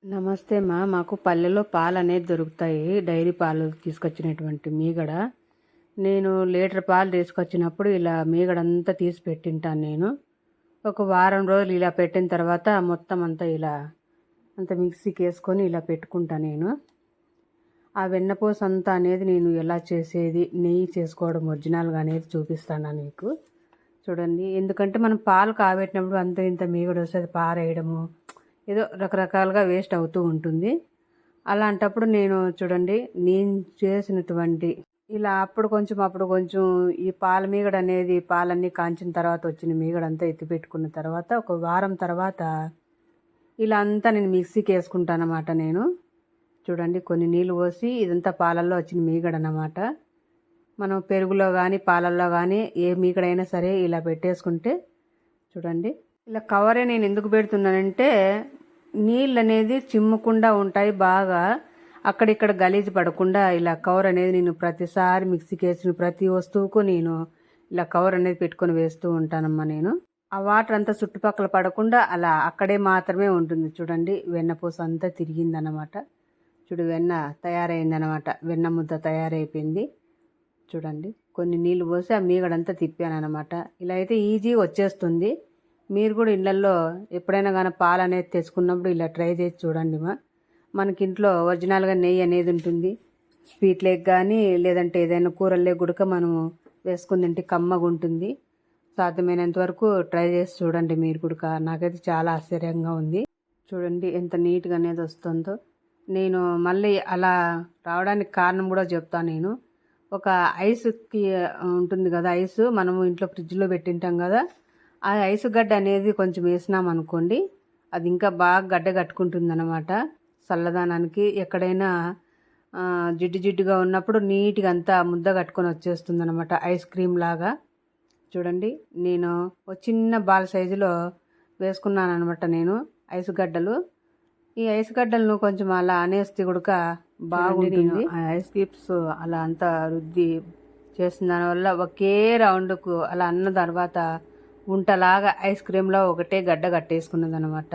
నమస్తే మా మాకు పల్లెలో పాలు అనేది దొరుకుతాయి. డైరీ పాలు తీసుకొచ్చినటువంటి మీగడ. నేను లీటర్ పాలు తీసుకొచ్చినప్పుడు ఇలా మీగడంతా తీసి పెట్టింటాను నేను. ఒక వారం రోజులు ఇలా పెట్టిన తర్వాత మొత్తం అంతా ఇలా మిక్సీకి వేసుకొని ఇలా పెట్టుకుంటా నేను. ఆ వెన్నపూస అంతా అనేది నేను ఎలా చేసేది, నెయ్యి చేసుకోవడం ఒరిజినల్గా అనేది చూపిస్తాను మీకు. చూడండి, ఎందుకంటే మనం పాలు కాబెట్టినప్పుడు అంత ఇంత మీగడ వస్తుంది, పారేయడము ఏదో రకరకాలుగా వేస్ట్ అవుతూ ఉంటుంది. అలాంటప్పుడు నేను చూడండి, నేను చేసినటువంటి ఇలా అప్పుడు కొంచెం ఈ పాల మీగడ అనేది పాలన్నీ కాంచిన తర్వాత వచ్చిన మీగడంతా ఎత్తి పెట్టుకున్న తర్వాత ఒక వారం తర్వాత ఇలా అంతా నేను మిక్సీకి వేసుకుంటాను అన్నమాట. నేను చూడండి, కొన్ని నీళ్ళు పోసి ఇదంతా పాలల్లో వచ్చిన మీగడ అన్నమాట. మనం పెరుగులో కానీ పాలల్లో కానీ ఏ మీగడైనా సరే ఇలా పెట్టేసుకుంటే చూడండి, ఇలా కవరే నేను ఎందుకు పెడుతున్నానంటే నీళ్ళు అనేది చిమ్మకుండా ఉంటాయి, బాగా అక్కడిక్కడ గలీజు పడకుండా ఇలా కవర్ అనేది నేను ప్రతిసారి మిక్సీకి వేసిన ప్రతి వస్తువుకు నేను ఇలా కవర్ అనేది పెట్టుకొని వేస్తూ ఉంటానమ్మా. నేను ఆ వాటర్ అంతా చుట్టుపక్కల పడకుండా అలా అక్కడే మాత్రమే ఉంటుంది. చూడండి, వెన్నపూస అంతా తిరిగిందనమాట. చూడు, వెన్న తయారైందనమాట, వెన్న ముద్ద తయారైపోయింది. చూడండి, కొన్ని నీళ్ళు పోసి ఆ మీగడంతా తిప్పాను అనమాట. ఇలా అయితే ఈజీగా వచ్చేస్తుంది. మీరు కూడా ఇళ్ళల్లో ఎప్పుడైనా కానీ పాలు అనేది తెచ్చుకున్నప్పుడు ఇలా ట్రై చేసి చూడండి. మనకి ఇంట్లో ఒరిజినల్గా నెయ్యి అనేది ఉంటుంది. స్వీట్ లేక్ కానీ లేదంటే ఏదైనా కూరల్లో గుడక మనము వేసుకుని తింటే కమ్మగా ఉంటుంది. సాధ్యమైనంత వరకు ట్రై చేసి చూడండి మీరు కూడా. నాకైతే చాలా ఆశ్చర్యంగా ఉంది. చూడండి ఎంత నీట్గా అనేది వస్తుందో. నేను మళ్ళీ అలా రావడానికి కారణం కూడా చెప్తాను. నేను ఒక ఐస్కి ఉంటుంది కదా, ఐస్ మనము ఇంట్లో ఫ్రిడ్జ్లో పెట్టింటాం కదా, ఆ ఐసు గడ్డ అనేది కొంచెం వేసినాం అనుకోండి, అది ఇంకా బాగా గడ్డ కట్టుకుంటుంది అనమాట. చల్లదానానికి ఎక్కడైనా జిడ్డుగా ఉన్నప్పుడు నీట్గా అంతా ముద్ద కట్టుకొని వచ్చేస్తుంది అనమాట, ఐస్ క్రీమ్ లాగా. చూడండి, నేను ఒక చిన్న బాల్ సైజులో వేసుకున్నాను అనమాట నేను ఐసు గడ్డలు. ఈ ఐస్ గడ్డలను కొంచెం అలా అనేస్తే కూడా బాగుంటుంది. ఐస్ క్యూబ్స్ అలా అంతా రుద్ది చేసిన దానివల్ల ఒకే రౌండ్కు అలా అన్న తర్వాత ఉంటలాగా ఐస్ క్రీమ్లో ఒకటే గడ్డ కట్టేసుకున్నది అనమాట.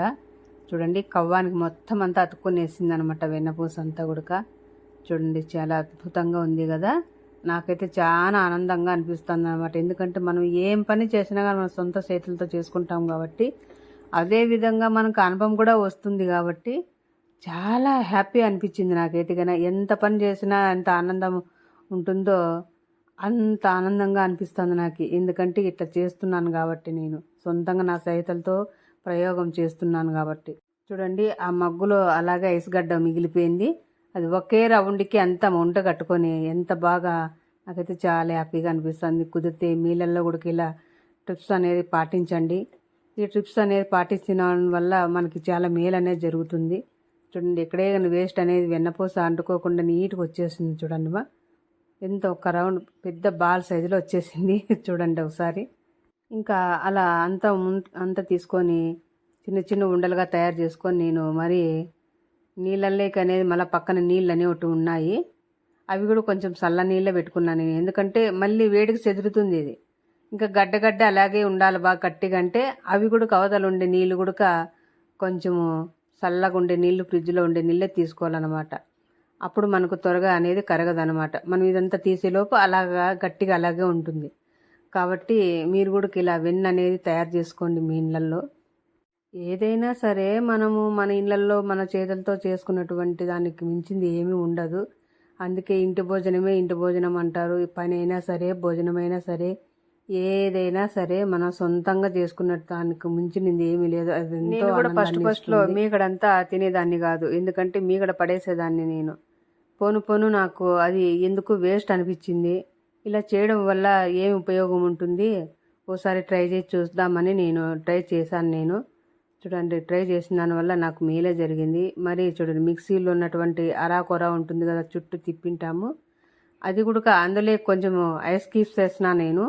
చూడండి, కవ్వానికి మొత్తం అంతా అతుక్కొని వేసింది అనమాట వెన్నపూస అంతా కూడా. చూడండి, చాలా అద్భుతంగా ఉంది కదా. నాకైతే చాలా ఆనందంగా అనిపిస్తుంది అనమాట. ఎందుకంటే మనం ఏం పని చేసినా కానీ మన సొంత చేతులతో చేసుకుంటాం కాబట్టి, అదే విధంగా మనకు అనుభవం కూడా వస్తుంది కాబట్టి చాలా హ్యాపీ అనిపించింది నాకైతే. కానీ ఎంత పని చేసినా ఎంత ఆనందం ఉంటుందో అంత ఆనందంగా అనిపిస్తుంది నాకు. ఎందుకంటే ఇట్లా చేస్తున్నాను కాబట్టి, నేను సొంతంగా నా చేతులతో ప్రయోగం చేస్తున్నాను కాబట్టి. చూడండి, ఆ మగ్గులో అలాగే ఐసుగడ్డ మిగిలిపోయింది. అది ఒకే రౌండ్కి అంత వంట కట్టుకొని ఎంత బాగా, నాకైతే చాలా హ్యాపీగా అనిపిస్తుంది. కుదిరితే మీళ్ళల్లో కూడా ఇలా ట్రిప్స్ అనేది పాటించండి. ఈ ట్రిప్స్ అనేది పాటించిన వల్ల మనకి చాలా మేలు అనేది జరుగుతుంది. చూడండి, ఎక్కడే కానీ వేస్ట్ అనేది వెన్నపూస అంటుకోకుండా నీట్గా వచ్చేసింది. చూడండి ఎంత ఒక రౌండ్ పెద్ద బాల్ సైజులో వచ్చేసింది. చూడండి ఒకసారి. ఇంకా అలా అంతా తీసుకొని చిన్న చిన్న ఉండలుగా తయారు చేసుకొని నేను మరి నీళ్ళల్లోకి అనేది మళ్ళీ పక్కన నీళ్ళు అనేవి ఒకటి ఉన్నాయి, అవి కూడా కొంచెం చల్ల నీళ్ళే పెట్టుకున్నాను నేను. ఎందుకంటే మళ్ళీ వేడికి చెదురుతుంది ఇది. ఇంకా గడ్డ అలాగే ఉండాలి బాగా గట్టిగా, అంటే అవి కూడా కవతలు ఉండే నీళ్ళు కూడా కొంచెము చల్లగా ఉండే నీళ్ళు, ఫ్రిడ్జ్లో ఉండే నీళ్ళే తీసుకోవాలన్నమాట. అప్పుడు మనకు త్వరగా అనేది కరగదనమాట. మనం ఇదంతా తీసేలోపు అలాగా గట్టిగా అలాగే ఉంటుంది. కాబట్టి మీరు కూడా ఇలా వెన్న అనేది తయారు చేసుకోండి మీ ఇళ్ళల్లో. ఏదైనా సరే మనము మన ఇళ్ళల్లో మన చేతులతో చేసుకున్నటువంటి దానికి మించింది ఏమీ ఉండదు. అందుకే ఇంటి భోజనమే ఇంటి భోజనం అంటారు. పని అయినా సరే, భోజనమైనా సరే, ఏదైనా సరే మనం సొంతంగా చేసుకున్న దానికి మించినది ఏమీ లేదు. అది నేను కూడా ఫస్ట్ లో మీగడంతా తినేదాన్ని కాదు, ఎందుకంటే మీగడ పడేసేదాన్ని నేను. పోను నాకు అది ఎందుకు వేస్ట్ అనిపించింది. ఇలా చేయడం వల్ల ఏమి ఉపయోగం ఉంటుంది, ఓసారి ట్రై చేసి చూద్దామని నేను ట్రై చేశాను. నేను చూడండి, ట్రై చేసిన దానివల్ల నాకు మేలే జరిగింది. మరి చూడండి, మిక్సీలో ఉన్నటువంటి అరాకొర ఉంటుంది కదా, చుట్టూ తిప్పింటాము, అది కూడా అందులో కొంచెము ఐస్ క్యూబ్స్ వేసిన నేను.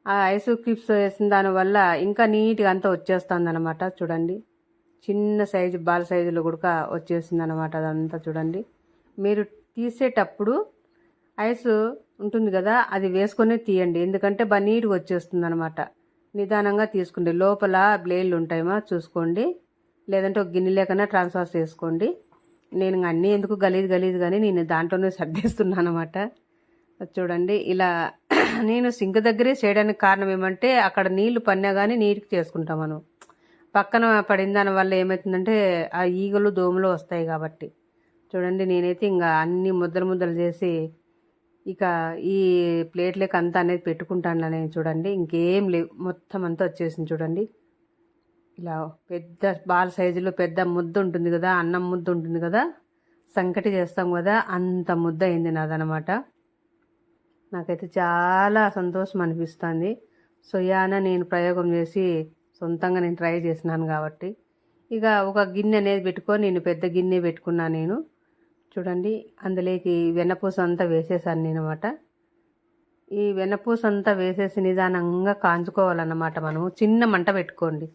ఆ ఐస్ క్యూబ్స్ వేసిన దానివల్ల ఇంకా నీట్గా అంతా వచ్చేస్తుంది అనమాట. చూడండి, చిన్న సైజు బాల్ సైజులో కూడా వచ్చేసింది అనమాట అదంతా. చూడండి, మీరు తీసేటప్పుడు ఐస్ ఉంటుంది కదా, అది వేసుకొని తీయండి, ఎందుకంటే బాగా నీట్గా వచ్చేస్తుంది అనమాట. నిదానంగా తీసుకుంటే లోపల బ్లేడ్లు ఉంటాయేమో చూసుకోండి. లేదంటే ఒక గిన్నెలేకన్నా ట్రాన్స్ఫర్ చేసుకోండి. నేను అన్నీ ఎందుకు గలీజ్ కానీ నేను దాంట్లోనే సర్దేస్తున్నాను అనమాట. చూడండి ఇలా నేను సింక్ దగ్గరే చేయడానికి కారణం ఏమంటే అక్కడ నీళ్లు పడినా కానీ నీటికి చేసుకుంటాం మనం. పక్కన పడిన దాని వల్ల ఏమవుతుందంటే ఆ ఈగలు దోమలు వస్తాయి కాబట్టి. చూడండి నేనైతే ఇంకా అన్ని ముద్దలు చేసి ఇక ఈ ప్లేట్లకి అంతా అనేది పెట్టుకుంటాను నేను. చూడండి ఇంకేం లేవు, మొత్తం అంతా వచ్చేసింది చూడండి. ఇలా పెద్ద బాల్ సైజులో పెద్ద ముద్ద ఉంటుంది కదా, అన్నం ముద్ద ఉంటుంది కదా, సంకటి చేస్తాం కదా, అంత ముద్ద అయింది నాదనమాట. నాకైతే చాలా సంతోషం అనిపిస్తుంది. సొయాన నేను ప్రయోగం చేసి సొంతంగా నేను ట్రై చేసినాను కాబట్టి. ఇక ఒక గిన్నె అనేది పెట్టుకొని నేను పెద్ద గిన్నె పెట్టుకున్నాను నేను. చూడండి అందులోకి వెన్నపూస అంతా వేసేసాను నేను అనమాట. ఈ వెన్నపూస అంతా వేసేసి నిదానంగా కాంచుకోవాలన్నమాట. మనము చిన్న మంట పెట్టుకోండి,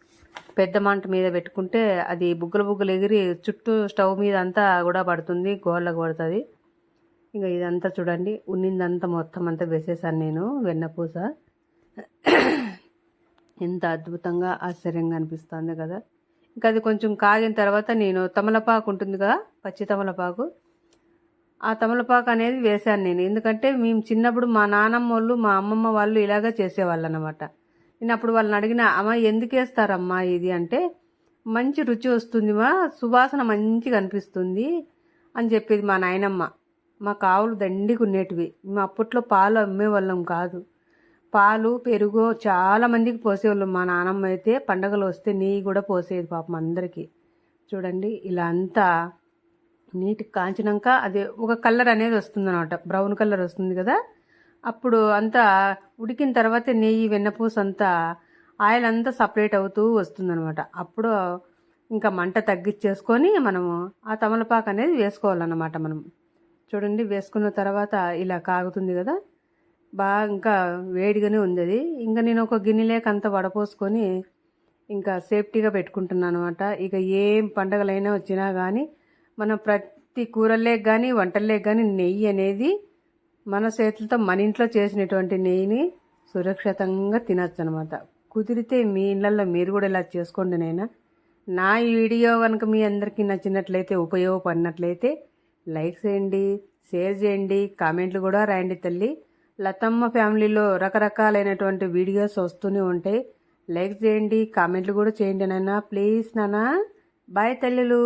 పెద్ద మంట మీద పెట్టుకుంటే అది బుగ్గలు ఎగిరి చుట్టూ స్టవ్ మీద అంతా కూడా పడుతుంది, గోళ్ళకు పడుతుంది. ఇంకా ఇదంతా చూడండి ఉన్నిందంతా మొత్తం అంతా వేసేసాను నేను వెన్నపూస. ఎంత అద్భుతంగా ఆశ్చర్యంగా అనిపిస్తుంది కదా. ఇంకా అది కొంచెం కాగిన తర్వాత నేను తమలపాకు ఉంటుంది కదా, పచ్చి తమలపాకు, ఆ తమలపాకు అనేది వేశాను నేను. ఎందుకంటే మేము చిన్నప్పుడు మా నానమ్మ వాళ్ళు మా అమ్మమ్మ వాళ్ళు ఇలాగే చేసేవాళ్ళు అనమాట. నేను అప్పుడు వాళ్ళని అడిగిన, అమ్మ ఎందుకు వేస్తారమ్మా ఇది అంటే, మంచి రుచి వస్తుంది మా, సువాసన మంచిగా అనిపిస్తుంది అని చెప్పేది మా నాయనమ్మ. మా కావులు దండిగా ఉండేటివి. మేము అప్పట్లో పాలు అమ్మేవాళ్ళం కాదు. పాలు పెరుగు చాలా మందికి పోసేవాళ్ళం. మా నానమ్మ అయితే పండగలు వస్తే నెయ్యి కూడా పోసేది పాపం అందరికీ. చూడండి ఇలా అంతా నీటికి కాంచినాక అది ఒక కలర్ అనేది వస్తుంది అనమాట, బ్రౌన్ కలర్ వస్తుంది కదా. అప్పుడు అంతా ఉడికిన తర్వాత నెయ్యి వెన్నపూస అంతా ఆయిల్ అంతా సపరేట్ అవుతూ వస్తుందనమాట. అప్పుడు ఇంకా మంట తగ్గించేసుకొని మనము ఆ తమలపాకు అనేది వేసుకోవాలన్నమాట మనం. చూడండి వేసుకున్న తర్వాత ఇలా కాగుతుంది కదా, బాగా ఇంకా వేడిగానే ఉంది అది. ఇంకా నేను ఒక గిన్నెలేక అంతా వడపోసుకొని ఇంకా సేఫ్టీగా పెట్టుకుంటున్నాను అనమాట. ఇక ఏం పండగలైనా వచ్చినా కానీ మనం ప్రతి కూరలేక కానీ వంటలేక కానీ నెయ్యి అనేది మన చేతులతో మన ఇంట్లో చేసినటువంటి నెయ్యిని సురక్షితంగా తినచ్చు అనమాట. కుదిరితే మీ ఇళ్ళల్లో మీరు కూడా ఇలా చేసుకోండి నైనా. నా ఈ వీడియో కనుక మీ అందరికీ నచ్చినట్లయితే, ఉపయోగపడినట్లయితే లైక్ చేయండి, షేర్ చేయండి, కామెంట్లు కూడా రాయండి తల్లి. లతమ్మ ఫ్యామిలీలో రకరకాలైనటువంటి వీడియోస్ వస్తూనే ఉంటాయి. లైక్ చేయండి, కామెంట్లు కూడా చేయండి నాన్న, ప్లీజ్ నాన్న. బాయ్ తల్లులు.